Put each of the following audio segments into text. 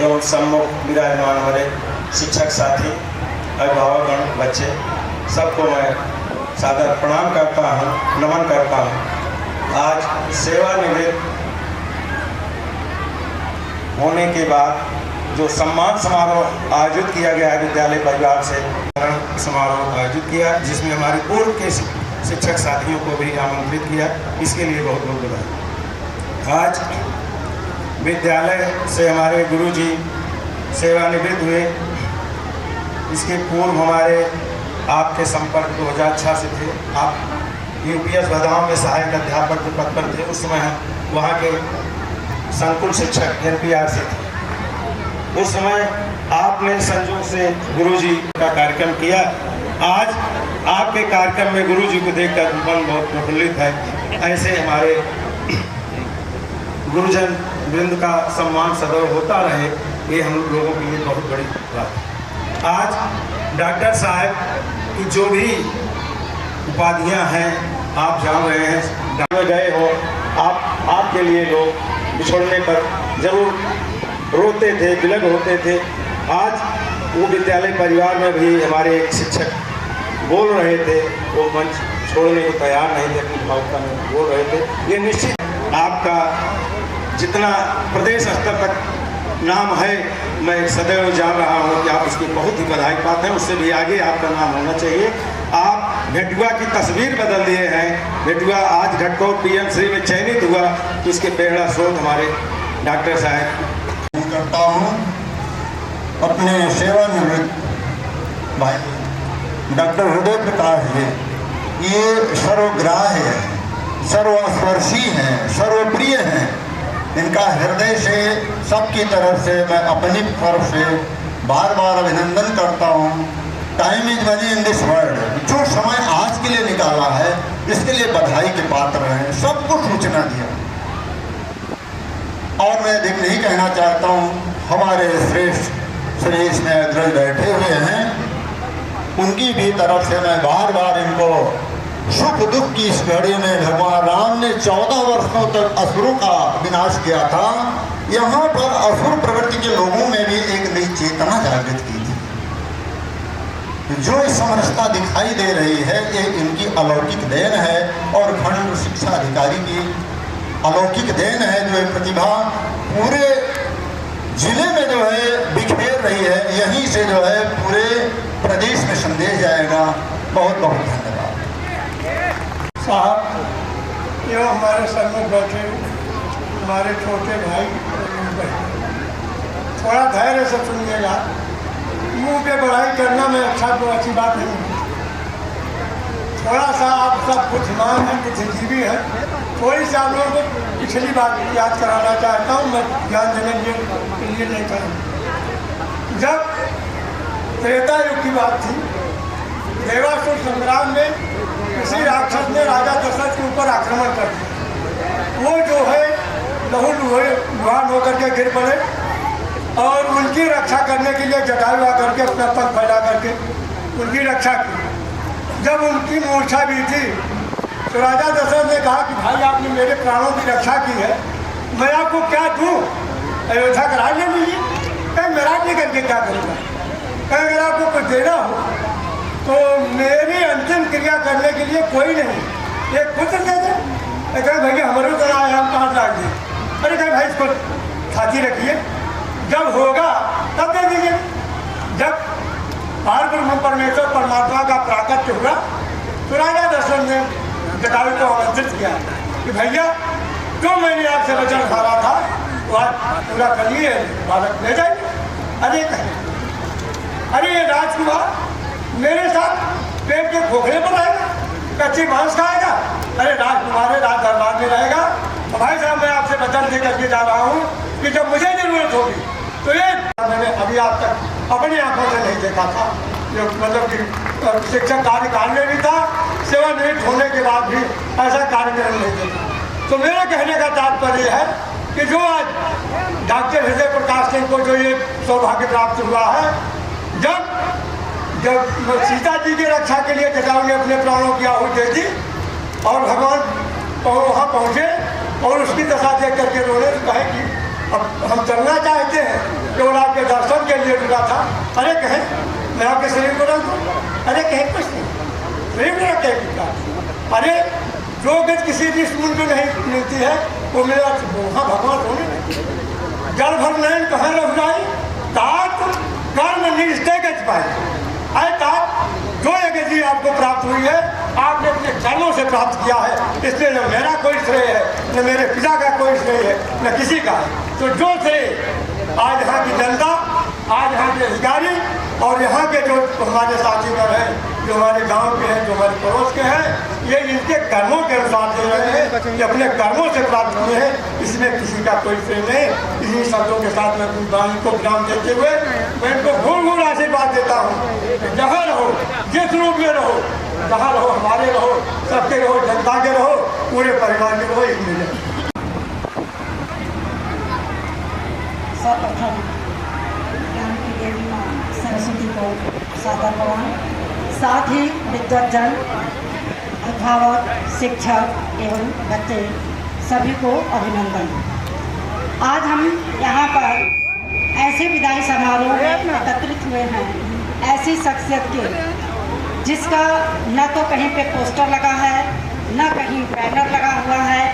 एवं सम्मुख विराजमान हमारे शिक्षक साथी, अभिभावकगण, बच्चे, सबको मैं सादर प्रणाम करता हूँ, नमन करता हूँ। आज सेवानिवृत्त होने के बाद जो सम्मान समारोह आयोजित किया गया है विद्यालय परिवार से, समारोह आयोजित किया जिसमें हमारे पूर्व के शिक्षक साथियों को भी आमंत्रित किया, इसके लिए बहुत बहुत बधाई। आज विद्यालय से हमारे गुरुजी सेवानिवृत्त हुए, इसके पूर्व हमारे आपके संपर्क 2006 से थे। आप यूपीएस भदगांव में सहायक अध्यापक के पद पर थे। उस समय हम वहाँ के संकुल शिक्षक एनपीआर से थे। उस समय आपने संयोग से गुरुजी का कार्यक्रम किया। आज आपके कार्यक्रम में गुरुजी को देखकर मन बहुत प्रफुल्लित है। ऐसे हमारे गुरुजन वृंद का सम्मान सदैव होता रहे, ये हम लोगों के लिए बहुत बड़ी बात है। आज डॉक्टर साहब की जो भी उपाधियां हैं आप जान रहे हैं, गाँव गए हो आपके लिए लोग बिछोड़ने पर जरूर रोते थे, विलग होते थे। आज वो विद्यालय परिवार में भी हमारे एक शिक्षक बोल रहे थे, वो मंच छोड़ने को तैयार नहीं थे, अपनी भावुकता में बोल रहे थे। ये निश्चित आपका जितना प्रदेश स्तर तक नाम है, मैं सदैव जान रहा हूँ कि आप उसकी बहुत ही बधाई पाते हैं। उससे भी आगे आपका नाम होना चाहिए। आप घटुआ की तस्वीर बदल दिए हैं। घटुआ आज घटकों पीएम श्री में चयनित हुआ, तो इसके प्रेरणा स्रोत हमारे डॉक्टर साहब करता हूँ। अपने सेवानिवृत्त भाई डॉक्टर हृदय प्रकाश जी ये सर्वग्राह्य है, सर्वस्पर्शी हैं, सर्वप्रिय हैं। इनका हृदय से सबकी तरफ से मैं अपनी तरफ से बार बार अभिनंदन करता हूँ। Time is money in this world. जो समय आज के लिए निकाला है इसके लिए बधाई के पात्र हैं, सबको सूचना दिया। और मैं अधिक नहीं कहना चाहता हूँ। हमारे श्रेष्ठ श्री इसमें अग्रज बैठे हुए हैं, उनकी भी तरफ से मैं बार बार इनको सुख दुख की इस घड़ी में भगवान राम ने 14 वर्षों तक असुरों का विनाश किया था। यहाँ पर असुर प्रवृत्ति के लोगों में भी एक नई चेतना जागृत की थी। जो समरसता दिखाई दे रही है ये इनकी अलौकिक देन है और खंड शिक्षा अधिकारी की अलौकिक देन है। जो प्रतिभा पूरे जिले में जो है बिखेर रही है, यहीं से जो है पूरे प्रदेश में संदेश जाएगा। बहुत बहुत धन्यवाद साहब। ये हमारे सम्मुख बैठे हमारे छोटे भाई, थोड़ा धैर्य से सुनिएगा। मुंह पे बढ़ाई करना में अच्छी बात नहीं है। थोड़ा सा आप सब बुद्धिमान हैं, बुद्धिजीवी हैं, थोड़ी सी आप लोगों को पिछली बात याद कराना चाहता हूँ। मैं ध्यान देने के लिए नहीं करूँ। जब त्रेता युग की बात थी, देवासुर संग्राम में किसी राक्षस ने राजा दशरथ के ऊपर आक्रमण कर दिया। वो जो है लहूलुहान होकर के गिर पड़े और उनकी रक्षा करने के लिए जटायु आकर के अपना पग फैला करके उनकी रक्षा की। जब उनकी मूर्छा भी थी तो राजा दशरथ ने कहा कि भाई आपने मेरे प्राणों की रक्षा की है, मैं आपको क्या दूँ? अयोध्या का राज्य लीजिए। कहीं मैं राज्य करके क्या करूँगा? कहीं अगर आपको कुछ देना हो तो मेरी अंतिम क्रिया करने के लिए कोई नहीं, एक पुत्र दे दे। कहीं भैया हमारे तो आए, हम कहाँ लाग दिए। अरे कहीं भाई इसको साथी रखिए, जब होगा तब दे दीजिए। जब पारब्रह्म परमेश्वर परमात्मा का प्राकट्य हुआ तो राजा दशरथ ने जटायु को आमंत्रित किया कि भैया जो मैंने आपसे वचन खाया था वो आज पूरा करिए, बालक ले जाइए। अरे ये राजकुमार मेरे साथ पेट के खोखले पर आएगा, कच्ची मांस खाएगा। अरे राजकुमार राज दरबार में रहेगा। तो भाई साहब मैं आपसे वचन दे करके जा रहा हूँ कि जब मुझे जरूरत होगी तो ये मैंने अभी आप तक अपनी आंखों से नहीं देखा था। जो मतलब कि शिक्षक कार्यकाल में भी था, सेवानिवृत्त होने के बाद भी ऐसा कार्यक्रम नहीं देखा। तो मेरे कहने का तात्पर्य है कि जो आज डॉक्टर हृदय प्रकाश सिंह को जो ये सौभाग्य प्राप्त हुआ है, जब सीता जी की रक्षा के लिए जटायु ने अपने प्राणों की आहुति दे दी और भगवान वहाँ पहुँचे और उसकी दशा देख करके रोने कहे कि अब हम चलना चाहते हैं, केवल अरे कहे मैं आपके शरीर को रख दूँ, अरे कहे कुछ नहीं, शरीर में रख के अरे जो गज किसी भी स्कूल में नहीं मिलती है वो मेरा वहाँ भगवान होने नहीं। जल भर नैन कहाँ रह जाए तात कर्म निष्ठे गज पाए। अरे तात जो ये गति आपको प्राप्त हुई है आपने अपने कर्मों से प्राप्त किया है, इसलिए न मेरा कोई श्रेय है, न मेरे पिता का कोई श्रेय है, न किसी का है। तो जो श्रेय आज यहाँ की जनता, आज यहाँ के अधिकारी और यहाँ के जो हमारे साथीगण हैं, जो हमारे गांव के हैं, जो हमारे पड़ोस के हैं, ये इनके कर्मों के अनुसार दे रहे हैं कि अपने कर्मों से प्राप्त हुए हैं, इसमें किसी का कोई श्रेय नहीं। इन्हीं शब्दों के साथ मैं अपनी वाणी को विराम देते हुए मैं इनको भूल आशीर्वाद देता हूँ। जहाँ रहो, जिस रूप में रहो, जहाँ रहो, हमारे रहो, सबके रहो, जनता के रहो, पूरे परिवार के रहो, एक मिले। सर्वप्रथम ज्ञान की देवी माँ सरस्वती को सादर प्रणाम, साथ ही विद्वज्जन, अभिभावक, शिक्षक एवं बच्चे सभी को अभिनंदन। आज हम यहाँ पर ऐसे विदाई समारोह में एकत्रित हुए हैं, ऐसी शख्सियत के जिसका न तो कहीं पे पोस्टर लगा है, न कहीं बैनर लगा हुआ है।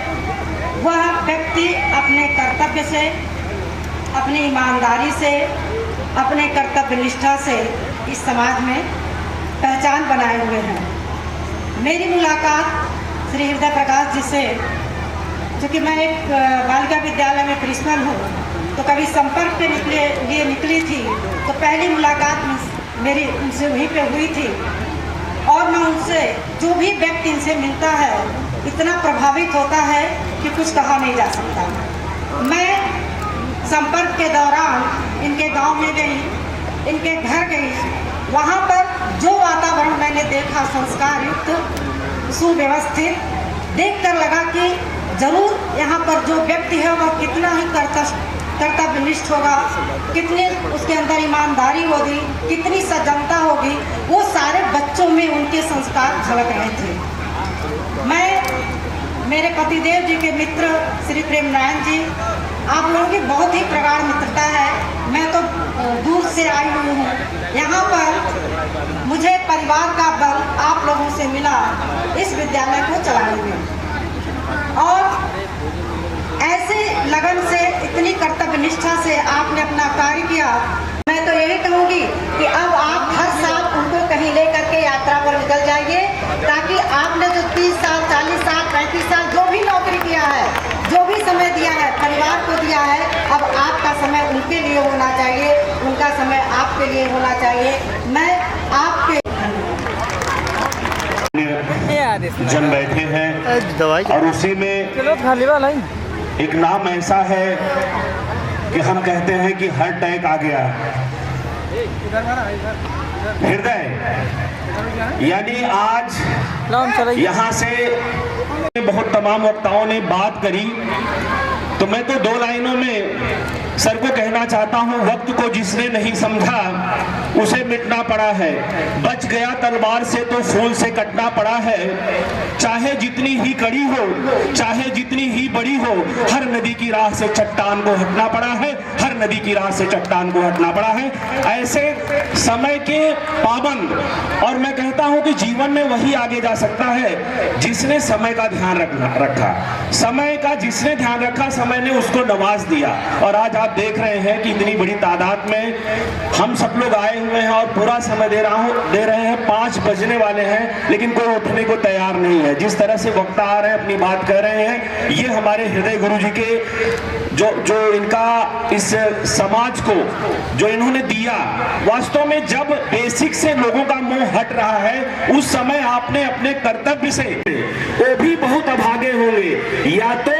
वह व्यक्ति अपने कर्तव्य से, अपनी ईमानदारी से, अपने कर्तव्य निष्ठा से इस समाज में पहचान बनाए हुए हैं। मेरी मुलाकात श्री हृदय प्रकाश जी से, चूँकि मैं एक बालिका विद्यालय में प्रिंसिपल हूँ, तो कभी संपर्क के लिए निकली थी, तो पहली मुलाकात मेरी उनसे वहीं पे हुई थी। और मैं उनसे, जो भी व्यक्ति इनसे मिलता है, इतना प्रभावित होता है कि कुछ कहा नहीं जा सकता। मैं संपर्क के दौरान इनके गांव में गई, इनके घर गई, वहाँ पर जो वातावरण मैंने देखा संस्कार युक्त, सुव्यवस्थित, देखकर लगा कि जरूर यहाँ पर जो व्यक्ति है वह कितना ही कर्तव्यनिष्ठ होगा, कितनी उसके अंदर ईमानदारी होगी, कितनी सज्जनता होगी, वो सारे बच्चों में उनके संस्कार झलक रहे थे। मैं, मेरे पतिदेव जी के मित्र श्री प्रेम नारायण जी, आप लोगों की बहुत ही प्रगाढ़ मित्रता है। मैं तो दूर से आई हुई हूँ, यहाँ पर मुझे परिवार का बल आप लोगों से मिला इस विद्यालय को चलाने में। और ऐसे लगन से, इतनी कर्तव्य निष्ठा से आपने अपना कार्य किया। मैं तो यही कहूँगी कि अब आप हर साल उनको कहीं ले करके यात्रा पर निकल जाइए, ताकि आपने जो 30 साल, 40 साल, 35 साल जो भी नौकरी किया है, जो भी समय दिया है, परिवार को दिया है, अब आपका समय उनके लिए होना चाहिए, उनका समय आपके लिए होना चाहिए। मैं आपके जन बैठे हैं और उसी में एक नाम ऐसा है कि हम कहते हैं कि हार्ट अटैक आ गया। हृदय, यानी आज यहाँ से बहुत तमाम वक्ताओं ने बात करी, तो मैं तो 2 लाइनों में सर को कहना चाहता हूँ, वक्त को जिसने नहीं समझा उसे मिटना पड़ा है, बच गया तलवार से तो फूल से कटना पड़ा है। चाहे जितनी ही कड़ी हो, चाहे जितनी ही बड़ी हो, हर नदी की राह से चट्टान को हटना पड़ा है, हर नदी की राह से चट्टान को हटना पड़ा है। ऐसे समय के पाबंद, और मैं कहता हूँ कि जीवन में वही आगे जा सकता है जिसने समय का ध्यान रखा। समय का जिसने ध्यान रखा, समय ने उसको नवाज दिया। और आज आप देख रहे हैं कि इतनी बड़ी तादाद में हम सब लोग आए हुए हैं और पूरा समय दे रहे हैं। 5 बजने वाले हैं, लेकिन कोई उठने को तैयार नहीं है। जिस तरह से वक्ता आ रहे हैं, अपनी बात कर रहे हैं, ये हमारे हृदय गुरु जी के जो इनका इस समाज को जो इन्होंने दिया, वास्तव में जब बेसिक से लोगों का मुंह हट रहा है, उस समय आपने अपने कर्तव्य से, वो भी बहुत अभागे होंगे, या तो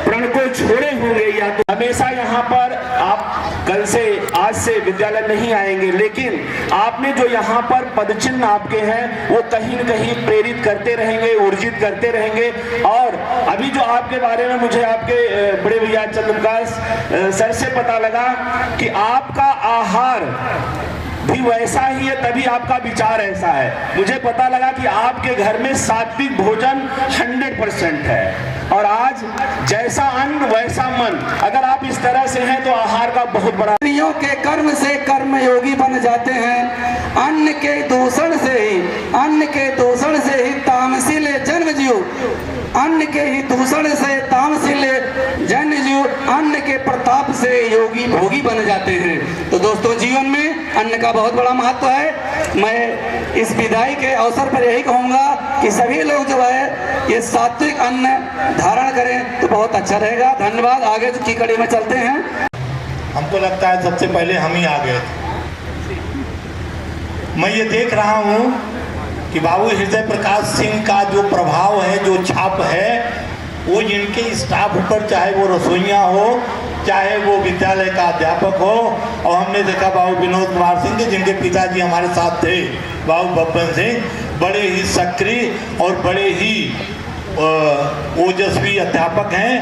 प्रण को छोड़े होंगे, या तो हमेशा यहाँ पर आप कल से, आज से विद्यालय नहीं आएंगे, लेकिन आपने जो यहाँ पर पदचिन्ह आपके हैं वो कहीं न कहीं प्रेरित करते रहेंगे, ऊर्जित करते रहेंगे। और अभी जो आपके बारे में मुझे आपके बड़े भैया चंद्रप्रकाश सर से पता लगा कि आपका आहार भी वैसा ही है, तभी आपका विचार ऐसा है। मुझे पता लगा कि आपके घर में सात्विक भोजन 100% है, और आज जैसा अन्न वैसा मन, अगर आप इस तरह से हैं तो आहार का बहुत बड़ा। स्त्रियों के कर्म से कर्मयोगी बन जाते हैं। अन्न के दूषण से ही तामसिल जन्म जीव, अन्न के ही दूषण से तामसिल जन्म जीव अन्न के प्रताप से योगी भोगी बन जाते हैं। तो दोस्तों, जीवन में अन्न का बहुत बड़ा महत्व है। मैं इस विदाई के अवसर पर यही कहूँगा कि सभी लोग जो है ये सात्विक अन्न धारण करें तो बहुत अच्छा रहेगा। धन्यवाद। आगे की कड़ी में चलते हैं। हमको लगता है सबसे पहले हम ही आ गए थे। मैं ये देख रहा हूँ कि बाबू हृदय प्रकाश सिंह का जो प्रभाव है, जो छाप है, वो इनके स्टाफ पर, चाहे वो रसोइयाँ हो, चाहे वो विद्यालय का अध्यापक हो। और हमने देखा बाबू विनोद कुमार सिंह के, जिनके पिताजी हमारे साथ थे, बाबू बब्बन सिंह, बड़े ही सक्रिय और बड़े ही ओजस्वी अध्यापक हैं।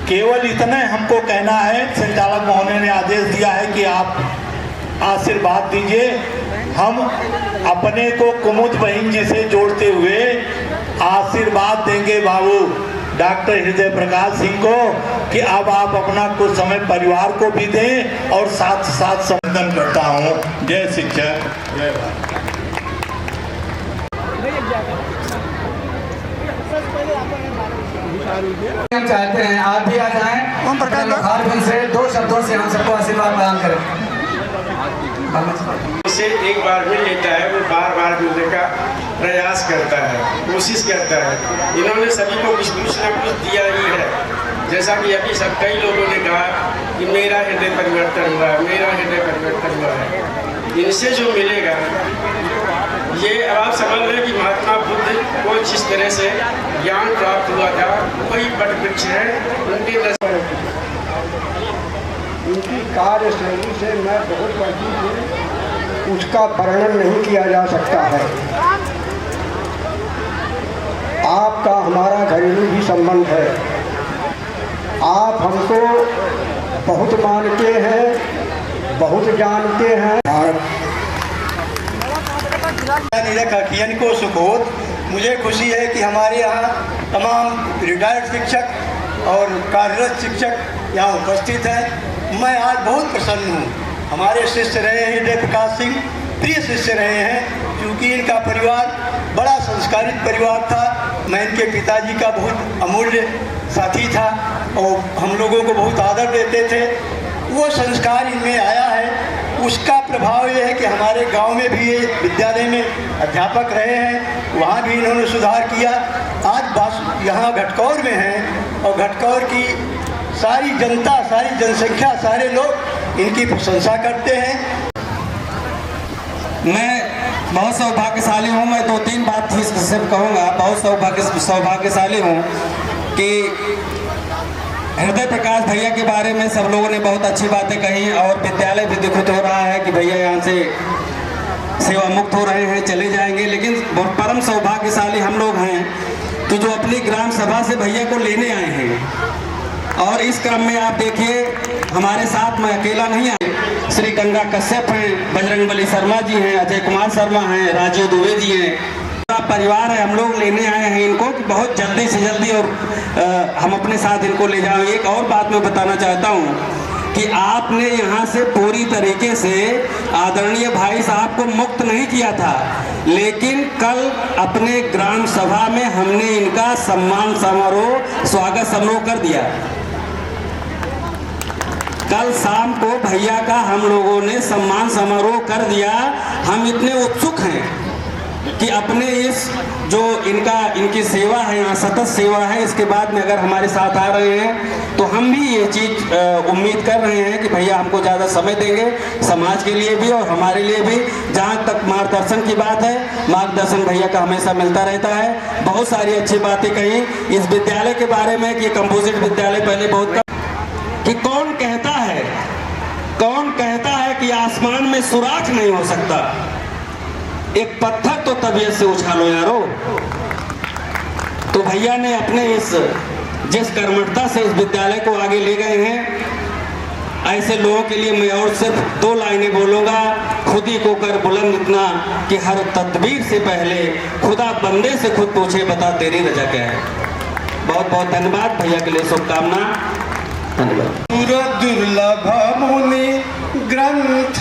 केवल इतना हमको कहना है, संचालक महोदय ने आदेश दिया है कि आप आशीर्वाद दीजिए। हम अपने को कुमुद बहन जी से जोड़ते हुए आशीर्वाद देंगे बाबू डॉक्टर हृदय प्रकाश सिंह को कि अब आप अपना कुछ समय परिवार को भी दें, और साथ साथ संबोधन करता हूँ। जय शिक्षक, जय भारत। हम चाहते हैं आप भी आ जाएं, लोहारगंज से 2 शब्दों से हम सबको आशीर्वाद प्रदान करें। उसे एक बार मिल लेता है, वो बार बार मिलने का प्रयास करता है, कोशिश करता है। इन्होंने सभी को कुछ न कुछ दिया ही है। जैसा कि अभी सब कई लोगों ने कहा कि मेरा हृदय परिवर्तन हुआ है, मेरा हृदय परिवर्तन हुआ है। इनसे जो मिलेगा, ये आप समझ लें कि महात्मा बुद्ध को जिस तरह से ज्ञान प्राप्त हुआ था, वही वट वृक्ष है। उनकी कार्यशैली से मैं बहुत परिचित हूँ, उसका वर्णन नहीं किया जा सकता है। आपका हमारा घरेलू भी संबंध है। आप हमको बहुत मानते हैं, बहुत जानते हैं। निरखियन को सुखोद। मुझे खुशी है कि हमारे यहाँ तमाम रिटायर्ड शिक्षक और कार्यरत शिक्षक यहाँ उपस्थित हैं। मैं आज बहुत प्रसन्न हूँ। हमारे शिष्य रहे हैं हृदय प्रकाश सिंह, प्रिय शिष्य रहे हैं, क्योंकि इनका परिवार बड़ा संस्कारित परिवार था। मैं इनके पिताजी का बहुत अमूल्य साथी था और हम लोगों को बहुत आदर देते थे। वो संस्कार इनमें आया है। उसका प्रभाव ये है कि हमारे गांव में भी ये विद्यालय में अध्यापक रहे हैं, वहाँ भी इन्होंने सुधार किया। आज यहाँ घटकौर में हैं और घटकौर की सारी जनता, सारी जनसंख्या, सारे लोग इनकी प्रशंसा करते हैं। मैं बहुत सौभाग्यशाली हूँ। मैं 2-3 बात ही सिर्फ कहूँगा। बहुत सौभाग्यशाली हूँ कि हृदय प्रकाश भैया के बारे में सब लोगों ने बहुत अच्छी बातें कही, और विद्यालय भी दिखत हो रहा है कि भैया यहाँ से सेवा मुक्त हो रहे हैं, चले जाएंगे। लेकिन परम सौभाग्यशाली हम लोग हैं कि जो अपनी ग्राम सभा से भैया को लेने आए हैं। और इस क्रम में आप देखिए, हमारे साथ मैं अकेला नहीं आया। श्री गंगा कश्यप हैं, बजरंगबली शर्मा जी हैं, अजय कुमार शर्मा हैं, राजीव दुबे जी हैं, पूरा परिवार है। हम लोग लेने आए हैं इनको कि बहुत जल्दी से जल्दी और हम अपने साथ इनको ले जाएं। एक और बात मैं बताना चाहता हूँ कि आपने यहाँ से पूरी तरीके से आदरणीय भाई साहब को मुक्त नहीं किया था, लेकिन कल अपने ग्राम सभा में हमने इनका सम्मान समारोह, स्वागत समारोह कर दिया। कल शाम को भैया का हम लोगों ने सम्मान समारोह कर दिया। हम इतने उत्सुक हैं कि अपने इस जो इनकी सेवा है, यहाँ सतत सेवा है, इसके बाद में अगर हमारे साथ आ रहे हैं तो हम भी ये चीज़ उम्मीद कर रहे हैं कि भैया हमको ज़्यादा समय देंगे, समाज के लिए भी और हमारे लिए भी। जहाँ तक मार्गदर्शन की बात है, मार्गदर्शन भैया का हमेशा मिलता रहता है। बहुत सारी अच्छी बातें कही इस विद्यालय के बारे में कि कंपोजिट विद्यालय पहले बहुत कि कौन कहता है कि आसमान में सुराख नहीं हो सकता। एक पत्थर तो तबीयत से उछालो यारो। तो भैया ने अपने जिस कर्मठता से इस विद्यालय को आगे ले गए हैं, ऐसे लोगों के लिए मैं और सिर्फ 2 लाइनें बोलूँगा। खुद ही को कर बुलंद इतना कि हर तदबीर से पहले खुदा बंदे से खुद पूछे, बता तेरी रजा क्या है। बहुत बहुत धन्यवाद। भैया के लिए शुभकामना। धन्यवाद। दुर्लभ मुनि ग्रंथ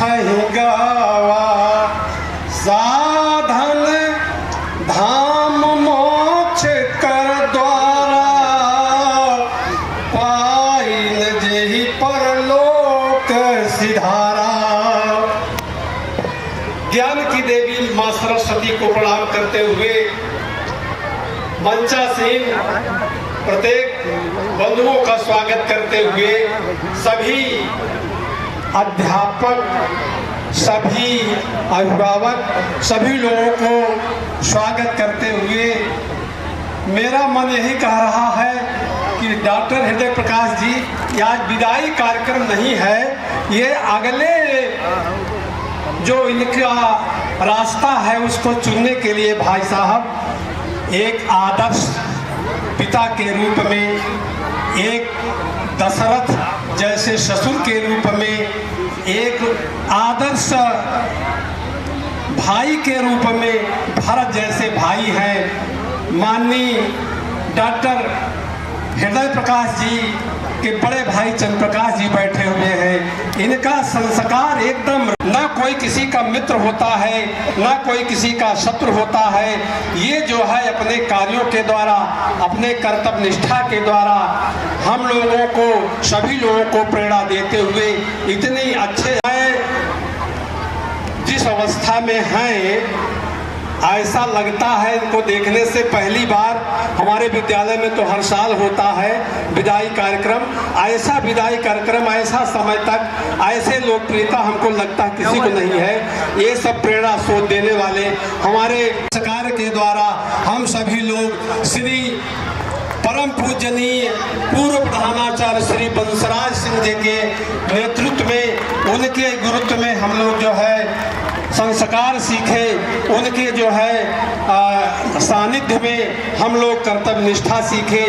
गावा, साधन धाम मोक्ष कर द्वारा, पाइन जेहि परलोक सिधारा। ज्ञान की देवी माँ सरस्वती को प्रणाम करते हुए मंचासीन प्रत्येक बंधुओं का स्वागत करते हुए सभी अध्यापक, सभी अभिभावक, सभी लोगों को स्वागत करते हुए मेरा मन यही कह रहा है कि डॉक्टर हृदय प्रकाश जी आज विदाई कार्यक्रम नहीं है, ये अगले जो इनका रास्ता है उसको चुनने के लिए भाई साहब एक आदर्श पिता के रूप में, एक दशरथ जैसे ससुर के रूप में, एक आदर्श भाई के रूप में भरत जैसे भाई हैं। माननीय डॉक्टर हृदय प्रकाश जी के बड़े भाई चंद्र प्रकाश जी बैठे हुए हैं। इनका संस्कार एकदम, ना कोई किसी का मित्र होता है, ना कोई किसी का शत्रु होता है। ये जो है अपने कार्यों के द्वारा, अपने कर्तव्य निष्ठा के द्वारा हम लोगों को, सभी लोगों को प्रेरणा देते हुए इतनी अच्छे जिस अवस्था में हैं, ऐसा लगता है इनको देखने से पहली बार। हमारे विद्यालय में तो हर साल होता है विदाई कार्यक्रम। ऐसा विदाई कार्यक्रम, ऐसा समय तक, ऐसे लोकप्रियता हमको लगता है किसी को नहीं है। ये सब प्रेरणा स्रोत देने वाले हमारे सरकार के द्वारा हम सभी लोग श्री परम पूजनीय पूर्व प्रधानाचार्य श्री बंसराज सिंह जी के नेतृत्व में, उनके गुरुत्व में हम लोग जो है संस्कार सीखे, उनके जो है सानिध्य में हम लोग कर्तव्य निष्ठा सीखे।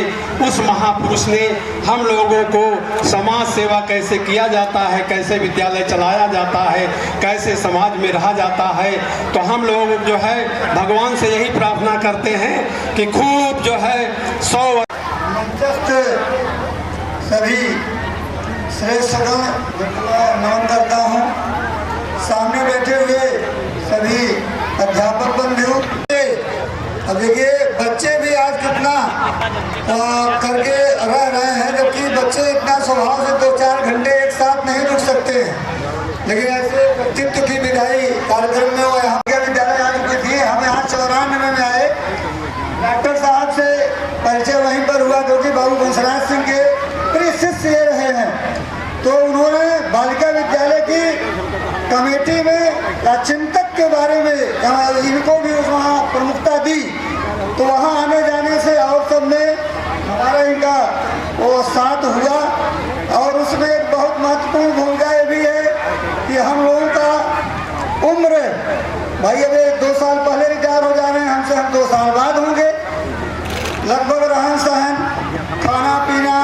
उस महापुरुष ने हम लोगों को समाज सेवा कैसे किया जाता है, कैसे विद्यालय चलाया जाता है, कैसे समाज में रहा जाता है। तो हम लोग जो है भगवान से यही प्रार्थना करते हैं कि खूब जो है 100 सभी श्रेष्ठगण नमन करता हूँ। सामने बैठे हुए सभी अध्यापक बंधु, अब देखिए बच्चे भी आज कितना करके रह रहे हैं, जबकि बच्चे इतना स्वभाव से 2-4 घंटे एक साथ नहीं रुक सकते हैं। लेकिन ऐसे व्यक्तित्व की विदाई कार्यक्रम में वो यहाँ के विद्यालय आ चुकी थी। हम यहाँ 94 में आए, डॉक्टर साहब से परिचय वहीं पर हुआ क्योंकि बाबू बंसराज सिंह के प्रिय शिष्य रहे हैं। तो उन्होंने बालिका विद्यालय की कमेटी में चिंतक के बारे में इनको भी वहाँ प्रमुखता दी। तो वहाँ आने जाने से और सब में हमारा इनका वो साथ हुआ। और उसमें एक बहुत महत्वपूर्ण भूमिका ये भी है कि हम लोगों का उम्र, भाई अभी 2 साल पहले रिटायर हो जा रहे हैं, हमसे हम 2 साल बाद होंगे। लगभग रहन सहन, खाना पीना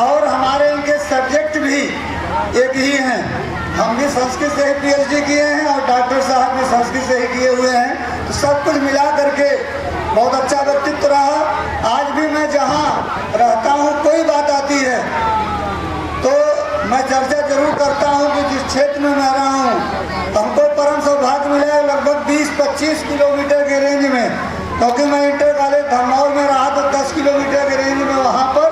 और हमारे इनके सब्जेक्ट भी एक ही हैं। हम भी संस्कृत से ही PhD किए हैं और डॉक्टर साहब भी संस्कृत से ही किए हुए हैं। तो सब कुछ मिला करके बहुत अच्छा व्यक्तित्व रहा। आज भी मैं जहाँ रहता हूँ कोई बात आती है तो मैं चर्चा जरूर करता हूँ कि जिस क्षेत्र में मैं रहा हूँ हमको परम सौभाग्य मिला है लगभग 20-25 किलोमीटर के रेंज में, क्योंकि मैं इंटर कॉलेज धर्मौर में रहा तो 10 किलोमीटर के रेंज में वहाँ पर,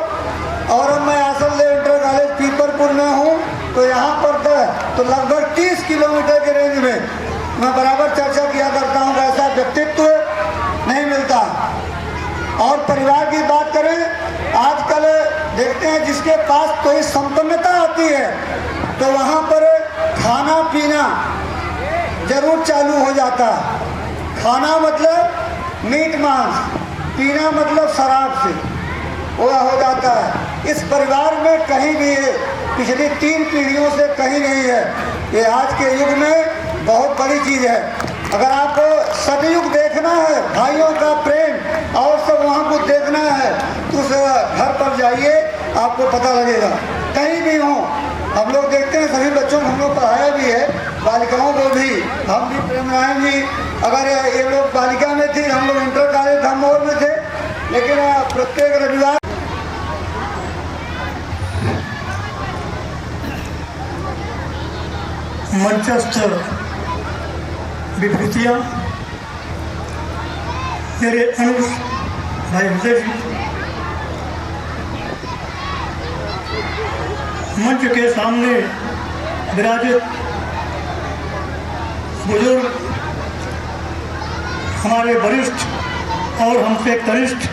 और अब मैं आसनदेव इंटर कॉलेज पीपरपुर में हूँ तो यहाँ पर तो लगभग 30 किलोमीटर के रेंज में मैं बराबर चर्चा किया करता हूँ। ऐसा व्यक्तित्व नहीं मिलता। और परिवार की बात करें, आजकल देखते हैं जिसके पास कोई संपन्नता आती है तो वहाँ पर खाना पीना जरूर चालू हो जाता है। खाना मतलब मीट मांस, पीना मतलब शराब से वो हो जाता है। इस परिवार में कहीं भी है, पिछली 3 पीढ़ियों से कहीं नहीं है। ये आज के युग में बहुत बड़ी चीज़ है। अगर आपको सतयुग देखना है, भाइयों का प्रेम और सब वहाँ को देखना है तो उस घर पर जाइए, आपको पता लगेगा। कहीं भी हो हम लोग देखते हैं सभी बच्चों को हम लोग पढ़ाया भी है, बालिकाओं को भी, हम भी प्रेमरायण जी, अगर ये लोग बालिका में थी, हम लोग इंटर कॉलेज धामोर में थे, लेकिन प्रत्येक रविवार मंचस्थ विभूतियाँ मेरे अनुज भाई हृदय जी, मंच के सामने विराजित बुजुर्ग, हमारे वरिष्ठ और हमसे कनिष्ठ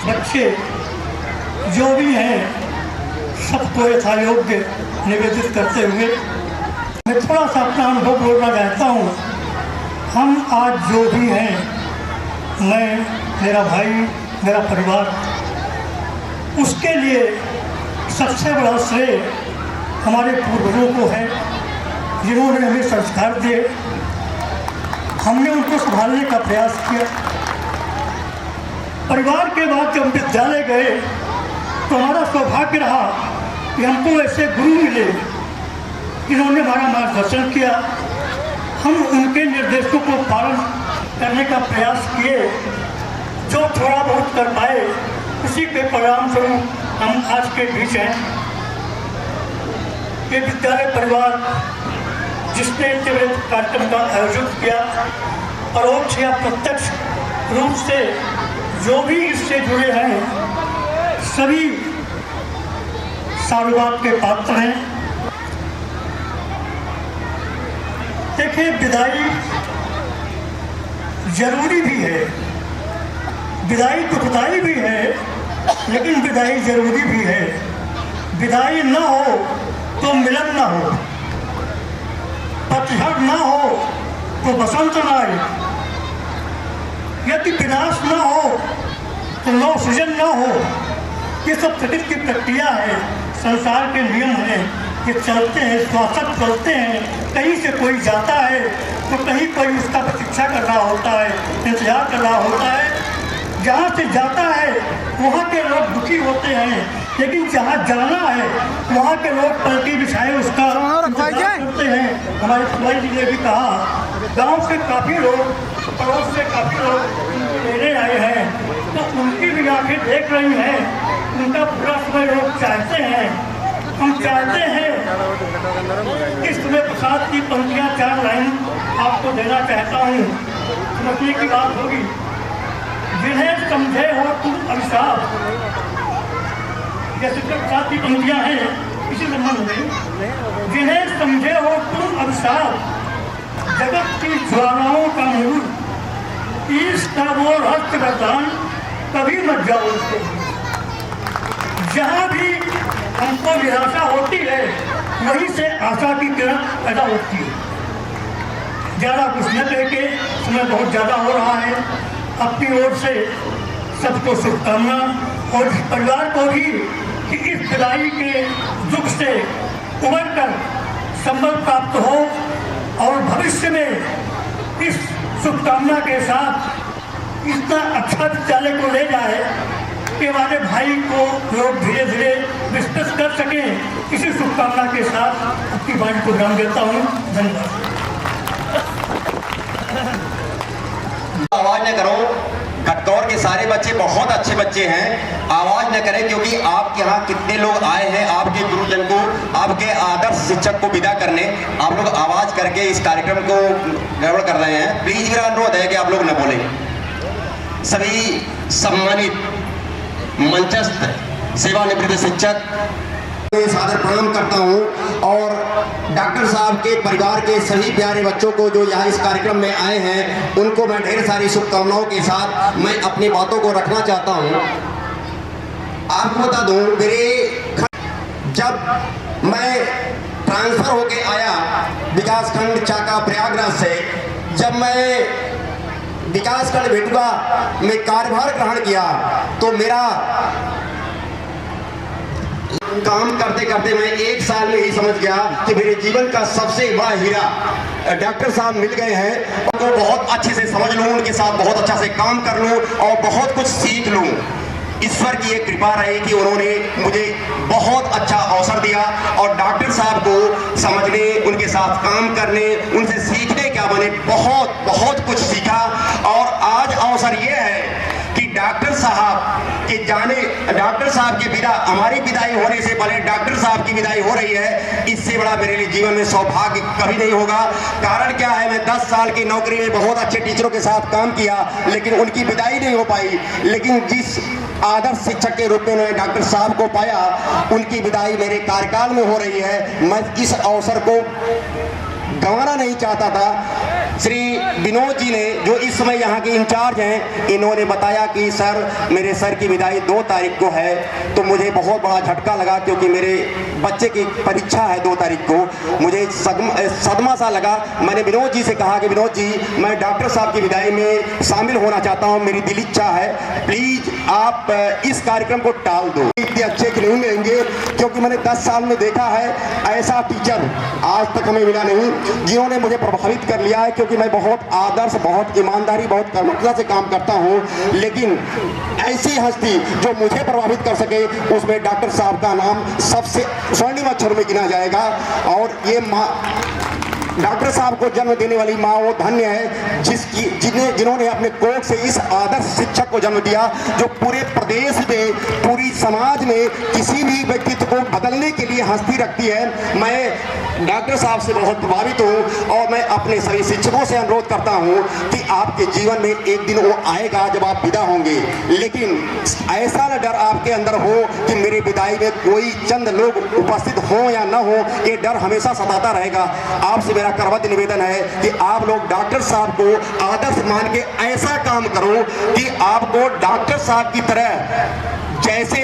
बच्चे जो भी हैं, सबको यथायोग्य निवेदित करते हुए मैं थोड़ा सा अपना अनुभव बोलना चाहता हूँ। हम आज जो भी हैं, मैं, मेरा भाई, मेरा परिवार, उसके लिए सबसे बड़ा श्रेय हमारे पूर्वजों को है, जिन्होंने हमें संस्कार दिए, हमने उनको संभालने का प्रयास किया। परिवार के बाद जब विद्यालय गए तो हमारा सौभाग्य रहा कि हमको ऐसे गुरु मिले जिन्होंने हमारा मार्गदर्शन किया। हम उनके निर्देशों को पालन करने का प्रयास किए, जो थोड़ा बहुत कर पाए, उसी के परिणाम स्वरूप हम आज के बीच हैं। ये विद्यालय परिवार जिसने त्रिवृत कार्यक्रम का आयोजन किया, परोक्ष या प्रत्यक्ष रूप से जो भी इससे जुड़े हैं, सभी साधुवाद के पात्र हैं। देखिए, विदाई जरूरी भी है, विदाई दुखदाई भी है, लेकिन विदाई जरूरी भी है। विदाई न हो तो मिलन न हो, पतझड़ न हो तो बसंत न आए, यदि विनाश न हो तो नव सृजन न हो। ये सब प्रकृति की प्रक्रिया है, संसार के नियम हैं, ये चलते हैं, श्वासक चलते हैं। कहीं से कोई जाता है तो कहीं कोई उसका प्रतीक्षा कर रहा होता है, इंतजार कर रहा होता है। जहाँ से जाता है वहाँ के लोग दुखी होते हैं, लेकिन जहाँ जाना है वहाँ के लोग पलटी बिछाए उसका इंतजार करते हैं। हमारे फुलाई जी ने भी कहा, गांव से काफ़ी लोग, पड़ोस से काफ़ी लोग लेने आए हैं, तो उनकी भी आंखें देख रही हैं, उनका पूरा समय लोग चाहते हैं। हम चाहते हैं इस समय प्रसाद की पंक्तियाँ 4 लाइन आपको देना चाहता हूँ, समझने की बात होगी। जिन्हें समझे हो तुम अभिशाप, जैसे प्रसाद की पंक्तियाँ हैं, इसी संबंध में, जिन्हें समझे हो तुम अभिशाप, जगत की ज्वालाओं का मूल, ईश का वो हस्त वरदान, कभी मत जाओ उसको। जहाँ भी हमको निराशा होती है, वहीं से आशा की किरण पैदा होती है। ज़्यादा कुछ न कह के, समय बहुत ज़्यादा हो रहा है। अपनी ओर से सबको शुभकामना, और इस परिवार को भी कि इस विदाई के दुख से उबर कर संबल प्राप्त हो, और भविष्य में इस शुभकामना के साथ इतना अच्छा विद्यालय को ले जाए कि हमारे भाई को लोग धीरे धीरे विस्तृत कर सकें। इसी शुभकामना के साथ अपनी वाणी को विराम देता हूँ। धन्यवाद। आवाज न करो, खटकौर के सारे बच्चे बहुत अच्छे बच्चे हैं, आवाज न करें, क्योंकि आपके यहाँ कितने लोग आए हैं आपके गुरुजन को, आपके आदर्श शिक्षक को विदा करने। आप लोग आवाज करके इस कार्यक्रम को गड़बड़ कर रहे हैं। प्लीज मेरा अनुरोध है कि आप लोग न बोले। सभी सम्मानित मंचस्थ सेवानिवृत्त शिक्षक सादर प्रणाम करता हूं, और डॉक्टर साहब के परिवार के सभी प्यारे बच्चों को जो यहाँ इस कार्यक्रम में आए हैं, उनको मैं ढेर सारी शुभकामनाओं के साथ मैं अपनी बातों को रखना चाहता हूं। आपको बता दूं, जब मैं ट्रांसफर होके आया विकासखंड चाका प्रयागराज से, जब मैं विकासखंड भेटुआ में कार्यभार ग्रहण किया, तो मेरा काम करते करते मैं 1 साल में ही समझ गया कि मेरे जीवन का सबसे बड़ा हीरा डॉक्टर साहब मिल गए हैं। उनको बहुत अच्छे से समझ लूँ, उनके साथ बहुत अच्छा से काम कर लूँ और बहुत कुछ सीख लूँ। ईश्वर की एक कृपा रही कि उन्होंने मुझे बहुत अच्छा अवसर दिया और डॉक्टर साहब को समझने, उनके साथ काम करने, उनसे सीखने क्या मैंने बहुत कुछ सीखा। और आज अवसर ये है कि डॉक्टर साहब की विदा, हमारी विदाई होने से पहले डॉक्टर साहब की विदाई हो रही है। इससे बड़ा मेरे लिए जीवन में सौभाग्य कभी नहीं होगा। कारण क्या है, मैं 10 साल की नौकरी में बहुत अच्छे टीचरों के साथ काम किया, लेकिन उनकी विदाई नहीं हो पाई। लेकिन जिस आदर्श शिक्षक के रूप में मैंने डॉक्टर साहब को पाया, उनकी विदाई मेरे कार्यकाल में हो रही है। मैं इस अवसर को गंवाना नहीं चाहता था। श्री विनोद जी ने, जो इस समय यहाँ के इंचार्ज हैं, इन्होंने बताया कि सर, मेरे सर की विदाई 2 तारीख को है। तो मुझे बहुत बड़ा झटका लगा, क्योंकि मेरे बच्चे की परीक्षा है 2 तारीख को। मुझे सदमा सा लगा। मैंने विनोद जी से कहा कि विनोद जी, मैं डॉक्टर साहब की विदाई में शामिल होना चाहता हूँ, मेरी दिल इच्छा है, प्लीज आप इस कार्यक्रम को टाल दो। इतने अच्छे के नहीं मिलेंगे, क्योंकि मैंने 10 साल में देखा है ऐसा टीचर आज तक हमें मिला नहीं जिन्होंने मुझे प्रभावित कर लिया है। क्योंकि मैं बहुत आदर्श, बहुत ईमानदारी, बहुत कर्मठता से काम करता हूँ, लेकिन ऐसी हस्ती जो मुझे प्रभावित कर सके, उसमें डॉक्टर साहब का नाम सबसे स्वर्णिम अक्षर में गिना जाएगा। और ये डॉक्टर साहब को जन्म देने वाली माँ वो धन्य है जिन्होंने अपने कोख से इस आदर्श शिक्षक को जन्म दिया, जो पूरे प्रदेश में, पूरी समाज में किसी भी व्यक्तित्व को बदलने के लिए हस्ती रखती है। मैं डॉक्टर साहब से बहुत प्रभावित हूँ और मैं अपने सभी शिक्षकों से अनुरोध करता हूँ कि आपके जीवन में एक दिन वो आएगा जब आप विदा होंगे, लेकिन ऐसा न डर आपके अंदर हो कि मेरी विदाई में कोई चंद लोग उपस्थित हों या न हो। ये डर हमेशा सताता रहेगा। आपसे मेरा करवत निवेदन है कि आप लोग डॉक्टर साहब को आदर्श मान के ऐसा काम करो कि आपको डॉक्टर साहब की तरह जैसे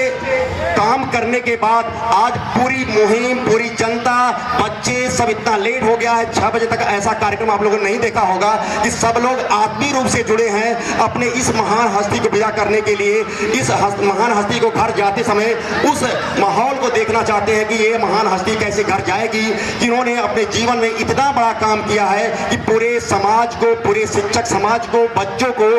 काम करने के बाद आज पूरी मुहिम, पूरी जनता, बच्चे सब इतना लेट हो गया है। 6 बजे तक ऐसा कार्यक्रम आप लोगों ने नहीं देखा होगा कि सब लोग आत्मीय रूप से जुड़े हैं अपने इस महान हस्ती को विदा करने के लिए। इस महान हस्ती को घर जाते समय उस माहौल को देखना चाहते हैं कि ये महान हस्ती कैसे घर जाएगी, जिन्होंने अपने जीवन में इतना बड़ा काम किया है कि पूरे समाज को, पूरे शिक्षक समाज को, बच्चों को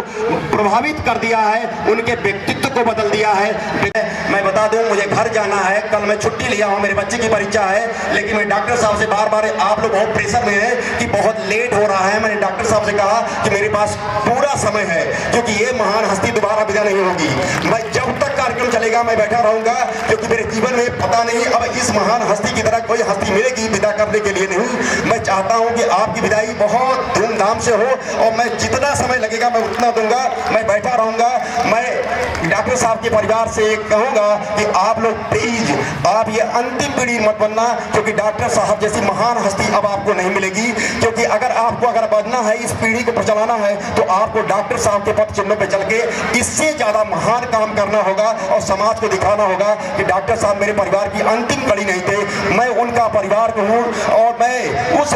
प्रभावित कर दिया है, उनके व्यक्तित्व को बदल दिया है। मैं बता दूं, मुझे घर जाना है, कल मैं छुट्टी लिया हूं, मेरे बच्चे की परीक्षा है, लेकिन मैं डॉक्टर साहब से बार-बार, आप लोग बहुत प्रेशर में हैं कि बहुत लेट हो रहा है। मैंने डॉक्टर साहब से कहा कि मेरे पास पूरा समय है, क्योंकि ये महान हस्ती दोबारा विदा नहीं होगी। मैं जब तक कार्यक्रम चलेगा मैं बैठा रहूंगा, क्योंकि मेरे जीवन में पता नहीं अब इस महान हस्ती की तरह कोई हस्ती मिलेगी विदा करने के लिए नहीं। मैं चाहता हूं कि आपकी विदाई बहुत धूमधाम से हो और मैं जितना समय लगेगा मैं उतना दूंगा, मैं बैठा रहूंगा। मैं डॉक्टर साहब के परिवार से कहूंगा कि आप लोग प्लीज, आप ये अंतिम पीढ़ी मत बनना, क्योंकि डॉक्टर साहब जैसी महान हस्ती अब आपको नहीं मिलेगी। क्योंकि अगर बढ़ना है, इस पीढ़ी को प्रचलाना है, तो आपको डॉक्टर साहब के पथ चिन्हों पे चल के इससे ज्यादा महान काम करना होगा और समाज को दिखाना होगा कि डॉक्टर साहब मेरे परिवार की अंतिम कड़ी नहीं थे, मैं उनका परिवार को हूँ और मैं उस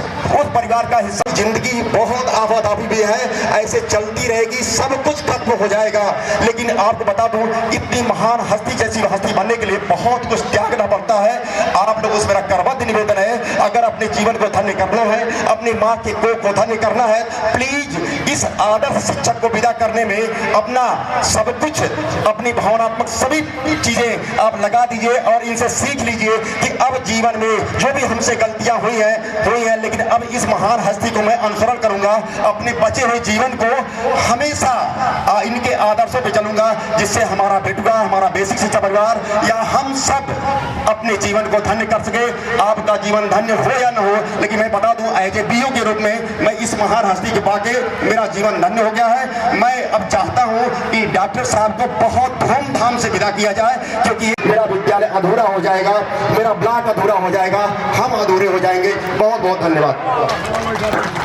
परिवार का हिस्सा। जिंदगी बहुत आवादावी भी है, ऐसे चलती रहेगी, सब कुछ खत्म हो जाएगा, लेकिन आपको बता दूं, इतनी महान हस्ती जैसी हस्ती बनने के लिए बहुत कुछ त्यागना पड़ता है। आप लोग, उस मेरा करवत निवेदन है, अगर अपने जीवन को धन्य करना है, अपनी माँ के कोख को धन्य करना है, प्लीज इस आदर्श शिक्षक को विदा करने में अपना सब कुछ, अपनी भावनात्मक सभी चीजें आप लगा दीजिए और इनसे सीख लीजिए कि अब जीवन में जो भी हमसे गलतियां हुई हैं, लेकिन अब इस महान हस्ती को मैं अनुसरण करूंगा, अपने बचे हुए जीवन को हमेशा इनके आदर्शों पे चलूंगा, जिससे हमारा बेटुआ, हमारा बेसिक शिक्षा परिवार या हम सब अपने जीवन को धन्य कर सके। आपका जीवन धन्य हो या न हो, लेकिन मैं बता दूं, एज ए बीओ के रूप में मैं इस महान हस्ती को पाके मेरा जीवन धन्य हो गया है। मैं अब चाहता हूं कि डॉक्टर साहब को बहुत धूमधाम से विदा किया जाए, क्योंकि मेरा विद्यालय अधूरा हो जाएगा, मेरा ब्लॉक अधूरा हो जाएगा, हम अधूरे हो जाएंगे। बहुत बहुत धन्यवाद।